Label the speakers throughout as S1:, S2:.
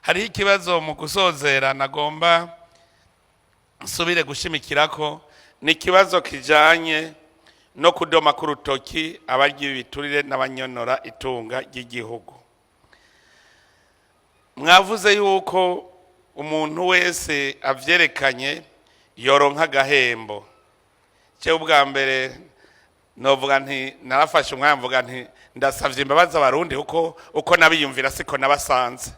S1: Hari ikibazo mu gusozera nagomba nsubire gushimikirako, ni ikibazo kijanye no kudoma ku rutoki abarya ibiturire n'abanyonora itunga ry'igihugu. Mwavuze yuko umuntu wese avyerekanye yoronka agahembo. Cyo ubwa mbere novuga nti narafashe umwanya mvuga nti ndasavye imbabazi Abarundi uko nabiyumvira siko nabasanze.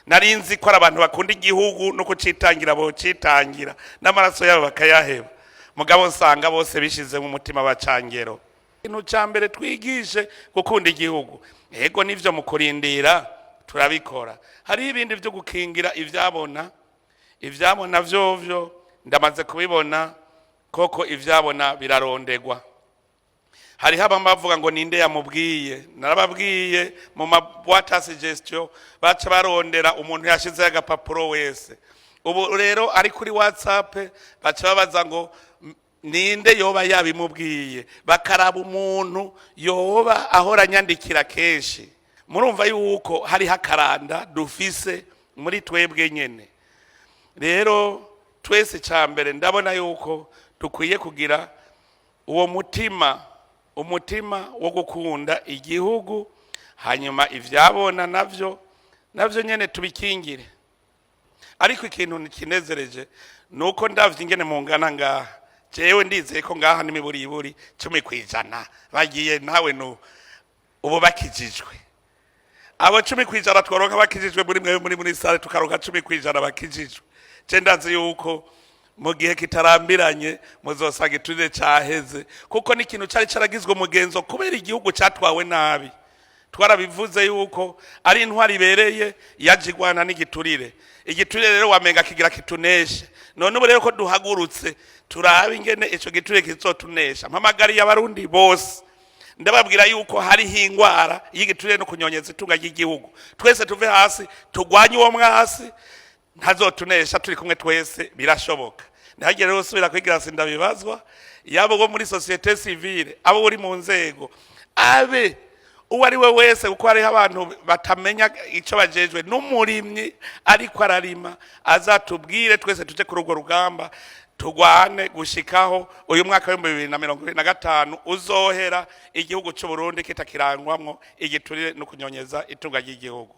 S1: Narinzi ko abantu bakunda igihugu no kucitangira bo citangira n'amaraso yabo bakayaheba. Mugabo nsanga bose bishize mu mutima abacangero. Ikintu ca mbere twigishe gukunda igihugu. Ego nivyo mu kurindira turabikora. Hari ibindi byo gukingira ivyabona vyovyo ndamaze kubibona koko ivyabona birarondegwa. Hari haba bavuga ngo ninde yamubwiye, narababwiye mu mabwata suggestion baca barondera umuntu yashize agapapuro wese. Ubu rero ari kuri WhatsApp baca babaza ngo ninde yoba yabimubwiye, bakaraba umuntu yoba ahora nyandikira kenshi. Murumva yuko hari hakaranda dufise muri twebwe nyene. Rero twese cyambere ndabona yuko dukwiye kugira uwo umutima wo gukunda igihugu, hanyuma ivyabona navyo nyene tubikingire. Ariko ikintu nikinezereje nuko ndavye ingene mungana ngaha, jewe ndizeye ko ngaha n'imiburiburi 10% bagiye nawe ubu bakijijwe. Abo 10% twaronka bakijijwe muri sale tukaronka 10% bakijijwe. Je ndazi yuko mu gihe kitarambiranye muzosanga iturire cyaheze, kuko ni ikintu cyari caragizwe umugenzo kubera igihugu cyatwawe nabi. Twarabivuze yuko ari intwari ibereye yajigwana n'igiturire. Igiturire rero wamenga kigira kituneshe. None ubu rero ko duhagurutse turabe ingene ico giturire kizotunesha. Mpamagariye Abarundi bose ndababwira yuko hari hingwara y'igiturire no kunyonyeza itunga ry'igihugu. Twese tuve hasi tugwanye uwo mwasi, ntazotunesha turi kumwe twese birashoboka. Nihagire rero usubira kwigira sindabibazwa yabo go muri societe civile, abo uri mu nzego, abe uwari we wese uko ari abantu batamenya ico bajejwe n'umurimyi ariko ararima azatubwire twese tuje kuri urwo rugamba tugwane gushikaho uyu mwaka wa 2025 uzohera igihugu cy'u Burundi kitakirangwamwo igiturire no kunyonyeza itunga ry'igihugu.